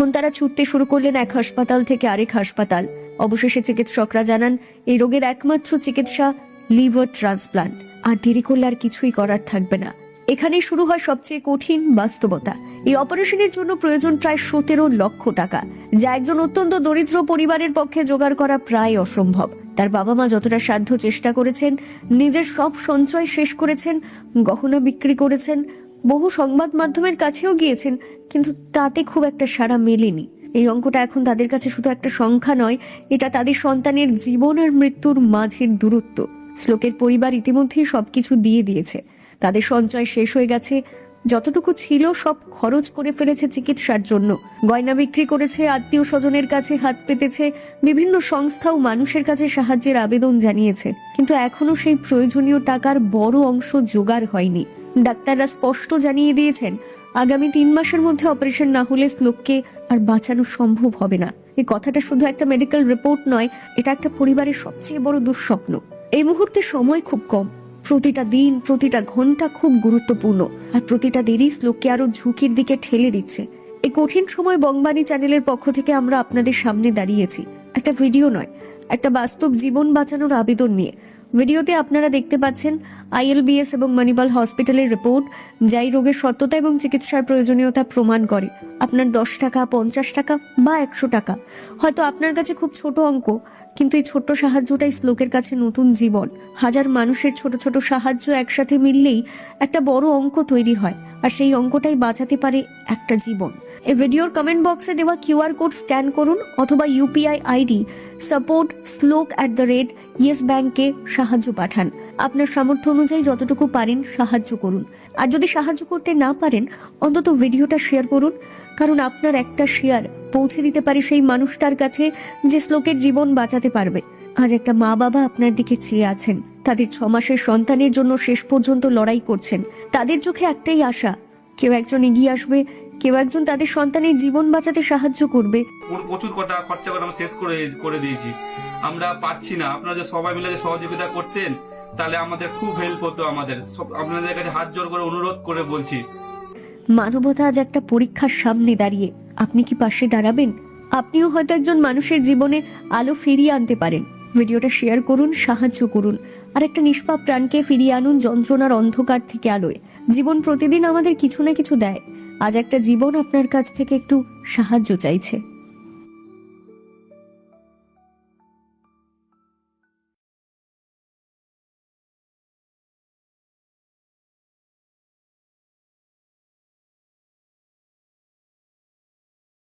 তখন তারা ছুটতে শুরু করলেন এক হাসপাতাল থেকে আরেক হাসপাতাল। অবশেষে চিকিৎসকরা জানান এই রোগের একমাত্র চিকিৎসা লিভার ট্রান্সপ্লান্ট। আর দেরি করলে আর কিছুই করার থাকবে না। এখানেই শুরু হয় সবচেয়ে কঠিন বাস্তবতা। এই অপারেশনের জন্য প্রয়োজন প্রায় 17 লক্ষ টাকা, যা একজন অত্যন্ত দরিদ্র পরিবারের পক্ষে জোগাড় করা প্রায় অসম্ভব। তার বাবা মা যতটা সাধ্য চেষ্টা করেছেন, নিজের সব সঞ্চয় শেষ করেছেন, গহনা বিক্রি করেছেন, বহু সংবাদ মাধ্যমের কাছেও গিয়েছেন, কিন্তু তাতে খুব একটা সাড়া মেলেনি। এই অঙ্কটা এখন তাদের কাছে শুধু একটা সংখ্যা নয়, এটা তাদের সন্তানের জীবন আর মৃত্যুর মাঝের দূরত্ব। শ্লোকের পরিবার ইতিমধ্যেই সবকিছু দিয়ে দিয়েছে। তাদের সঞ্চয় শেষ হয়ে গেছে, যতটুকু ছিল সব খরচ করে ফেলেছে চিকিৎসার জন্য। গয়না বিক্রি করেছে, আত্মীয় স্বজনের কাছে হাত পেতেছে, বিভিন্ন সংস্থা ও মানুষের কাছে সাহায্যের আবেদন জানিয়েছে, কিন্তু এখনো সেই প্রয়োজনীয় টাকার বড় অংশ জোগাড় হয়নি। ডাক্তাররা স্পষ্ট জানিয়ে দিয়েছেন, আগামী 3 মাসের মধ্যে অপারেশন না হলে শ্লোককে আর বাঁচানো সম্ভব হবে না। এই কথাটা শুধু একটা মেডিকেল রিপোর্ট নয়, এটা একটা পরিবারের সবচেয়ে বড় দুঃস্বপ্ন। এই মুহূর্তে সময় খুব কম, প্রতিটা দিন, প্রতিটা ঘন্টা খুব গুরুত্বপূর্ণ, আর প্রতিটা দেরি শ্লোককে আরো ঝুঁকির দিকে ঠেলে দিচ্ছে। এই কঠিন সময় বঙ্গবাণী চ্যানেলের পক্ষ থেকে আমরা আপনাদের সামনে দাঁড়িয়েছি, একটা ভিডিও নয়, একটা বাস্তব জীবন বাঁচানোর আবেদন নিয়ে। ভিডিওতে আপনারা দেখতে পাচ্ছেন ILBS এবং মণিপাল হসপিটালের রিপোর্ট, যাই রোগের সত্যতা এবং চিকিৎসার প্রয়োজনীয়তা প্রমাণ করে। আপনার 10 টাকা, 50 টাকা বা 100 টাকা হয়তো আপনার কাছে খুব ছোট অঙ্ক, কিন্তু এই ছোট্ট সাহায্যটাই শ্লোকের কাছে নতুন জীবন। হাজার মানুষের ছোট ছোট সাহায্য একসাথে মিললেই একটা বড় অঙ্ক তৈরি হয়, আর সেই অঙ্কটাই বাঁচাতে পারে একটা জীবন। এই ভিডিওর কমেন্ট বক্সে দেওয়া QR কোড স্ক্যান করুন অথবা UPI ID support/sloke@yes ব্যাংকে সাহায্য পাঠান। আপনার সামর্থ্য অনুযায়ী যতটুকু পারেন সাহায্য করুন। আর যদি সাহায্য করতে না পারেন, অন্তত ভিডিওটা শেয়ার করুন, কারণ আপনার একটা শেয়ার পৌঁছে দিতে পারে সেই মানুষটার কাছে যে শ্লোকের জীবন বাঁচাতে পারবে। আজ একটা মা বাবা আপনার দিকে চেয়ে আছেন, তাদের 6 মাসের সন্তানের জন্য শেষ পর্যন্ত লড়াই করছেন। তাদের চোখে একটাই আশা, কেউ একজন এগিয়ে আসবে, কেউ একজন তাদের সন্তানের জীবন বাঁচাতে সাহায্য করবে। প্রচুর কথা খরচা করে আমরা শেষ করে দিয়েছি, আমরা পারছি না। আপনারা যে সবাই মিলে যে সহযোগিতা করতেন, তাহলে আমাদের খুব হেল্প হতো। আমাদের আপনাদের কাছে হাত জোর করে অনুরোধ করে বলছি, মানবতা আজ একটা পরীক্ষার সামনে দাঁড়িয়ে। আপনি কি পাশে দাঁড়াবেন? আপনিও হয়তো একজন মানুষের জীবনে আলো ফিরিয়ে আনতে পারেন। ভিডিওটা শেয়ার করুন, সাহায্য করুন, আর একটা নিষ্পাপ প্রাণকে ফিরিয়ে আনুন যন্ত্রণার অন্ধকার থেকে আলোয়। জীবন প্রতিদিন আমাদের কিছু না কিছু দেয়, আজ একটা জীবন আপনার কাছ থেকে একটু সাহায্য চাইছে।